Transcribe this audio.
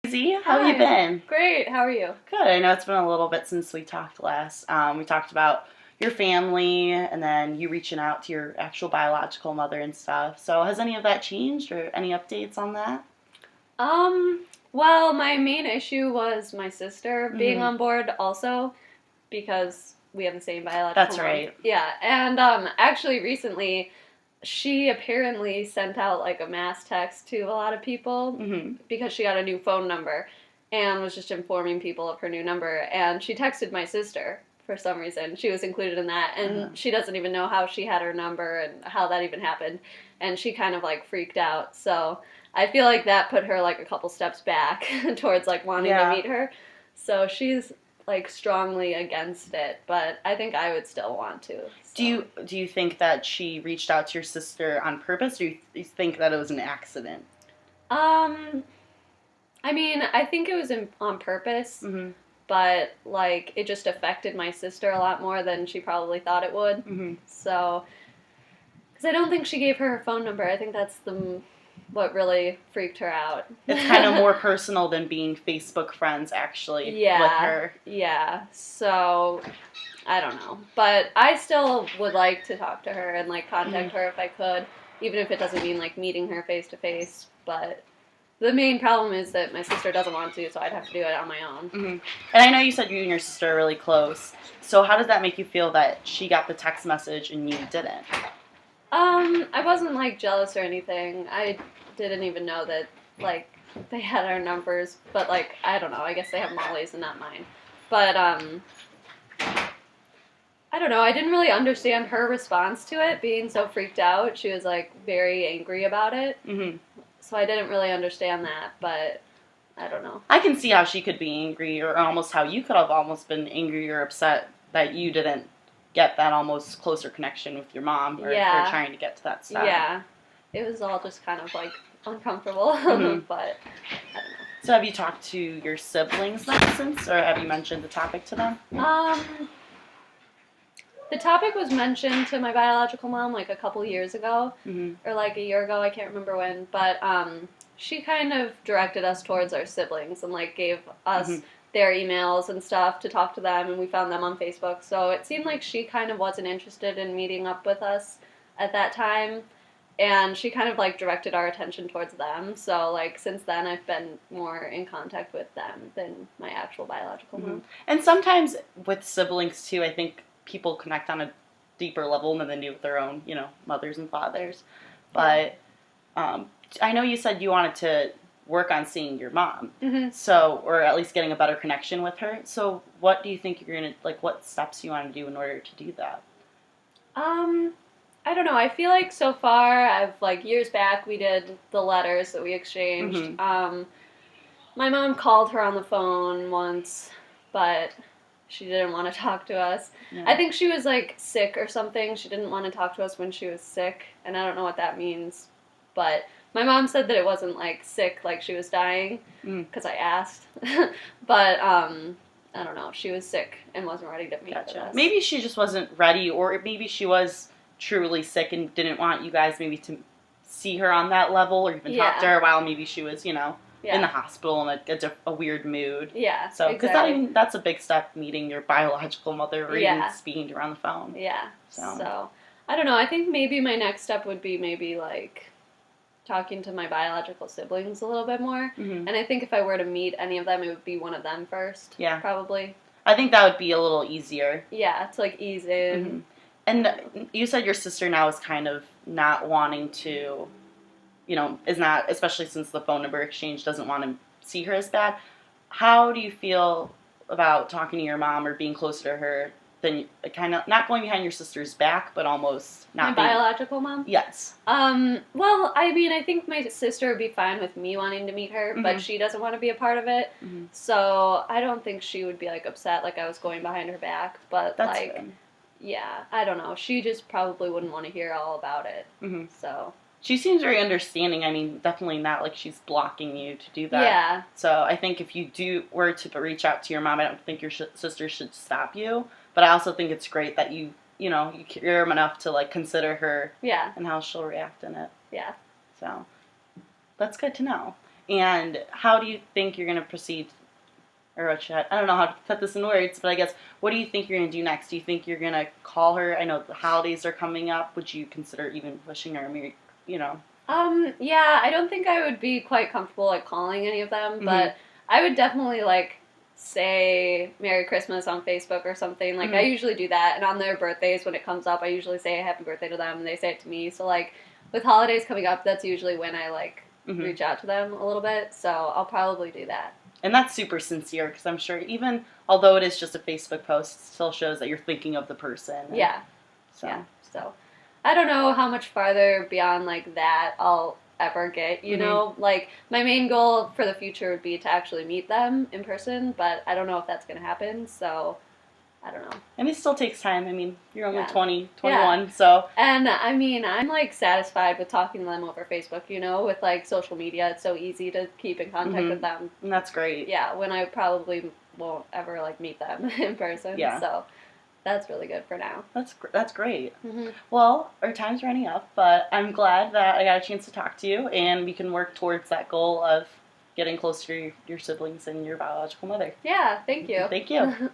Izzy, how have you been? Great, how are you? Good. I know it's been a little bit since we talked last. We talked about your family and then you reaching out to your actual biological mother and stuff. So has any of that changed or any updates on that? Well, my main issue was my sister being on board also because we have the same biological That's mom. right. Yeah, and actually recently she apparently sent out like a mass text to a lot of people because she got a new phone number and was just informing people of her new number, and she texted my sister for some reason. She was included in that, and she doesn't even know how she had her number and how that even happened, and she kind of like freaked out. So I feel like that put her like a couple steps back towards like wanting to meet her. So she's like strongly against it, but I think I would still want to. So. Do you think that she reached out to your sister on purpose, or you think that it was an accident? I mean, I think it was on purpose, but like it just affected my sister a lot more than she probably thought it would. So, because I don't think she gave her phone number. I think that's what really freaked her out. It's kind of more personal than being Facebook friends, actually, with her. Yeah, so I don't know. But I still would like to talk to her and like contact her if I could, even if it doesn't mean like meeting her face to face. But the main problem is that my sister doesn't want to, so I'd have to do it on my own. And I know you said you and your sister are really close. So how does that make you feel that she got the text message and you didn't? I wasn't like jealous or anything. I didn't even know that like they had our numbers, but like I don't know. I guess they have Molly's and not mine. But I don't know. I didn't really understand her response to it, being so freaked out. She was like very angry about it. So I didn't really understand that, but I don't know. I can see how she could be angry, or almost how you could have almost been angry or upset that you didn't get that almost closer connection with your mom, or you're trying to get to that step. Yeah. It was all just kind of like uncomfortable, but I don't know. So have you talked to your siblings then since, or have you mentioned the topic to them? The topic was mentioned to my biological mom like a couple years ago, or like a year ago, I can't remember when, but she kind of directed us towards our siblings and like gave us their emails and stuff to talk to them, and we found them on Facebook, so it seemed like she kind of wasn't interested in meeting up with us at that time, and she kind of like directed our attention towards them, so like since then I've been more in contact with them than my actual biological mom. And sometimes with siblings too, I think people connect on a deeper level than they do with their own, mothers and fathers. But I know you said you wanted to work on seeing your mom, so, or at least getting a better connection with her. So what do you think you're going to, like, what steps you want to do in order to do that? I don't know. I feel like so far, years back, we did the letters that we exchanged. My mom called her on the phone once, but she didn't want to talk to us. Yeah. I think she was, like, sick or something. She didn't want to talk to us when she was sick, and I don't know what that means. But my mom said that it wasn't, like, sick, like she was dying, because I asked. But, I don't know. She was sick and wasn't ready to meet with us. Maybe she just wasn't ready, or maybe she was truly sick and didn't want you guys maybe to see her on that level or even talk to her while maybe she was, in the hospital in a weird mood. Yeah, so because that's a big step, meeting your biological mother or even speaking to her on the phone. Yeah. So I don't know. I think maybe my next step would be maybe like talking to my biological siblings a little bit more. And I think if I were to meet any of them, it would be one of them first. Yeah. Probably. I think that would be a little easier. Yeah, to like ease in. And you said your sister now is kind of not wanting to, is not, especially since the phone number exchange, doesn't want to see her as bad. How do you feel about talking to your mom or being closer to her than kind of not going behind your sister's back, but almost not my biological mom? Yes. Well, I mean, I think my sister would be fine with me wanting to meet her, but she doesn't want to be a part of it. So I don't think she would be like upset like I was going behind her back, but that's good. Yeah, I don't know. She just probably wouldn't want to hear all about it. So she seems very understanding. I mean, definitely not like she's blocking you to do that. Yeah. So I think if you were to reach out to your mom, I don't think your sister should stop you. But I also think it's great that you care enough to like consider her. Yeah. And how she'll react in it. Yeah. So that's good to know. And how do you think you're going to proceed? Or what should I don't know how to put this in words, but I guess, what do you think you're going to do next? Do you think you're going to call her? I know the holidays are coming up. Would you consider even wishing her a Merry, you know? Yeah, I don't think I would be quite comfortable, like, calling any of them, but I would definitely, like, say Merry Christmas on Facebook or something. Like, I usually do that, and on their birthdays, when it comes up, I usually say happy birthday to them, and they say it to me. So, like, with holidays coming up, that's usually when I, like, reach out to them a little bit, so I'll probably do that. And that's super sincere, because I'm sure even, although it is just a Facebook post, it still shows that you're thinking of the person. Yeah. So. Yeah, so I don't know how much farther beyond, like, that I'll ever get, you know? Like, my main goal for the future would be to actually meet them in person, but I don't know if that's going to happen, so I don't know. And it still takes time. I mean, you're only 20, 21, Yeah. so. And, I mean, I'm, like, satisfied with talking to them over Facebook, you know? With, like, social media, it's so easy to keep in contact with them. And that's great. Yeah, when I probably won't ever, like, meet them in person, so that's really good for now. That's great. Well, our time's running up, but I'm glad that I got a chance to talk to you, and we can work towards that goal of getting closer to your siblings and your biological mother. Yeah, thank you. Thank you.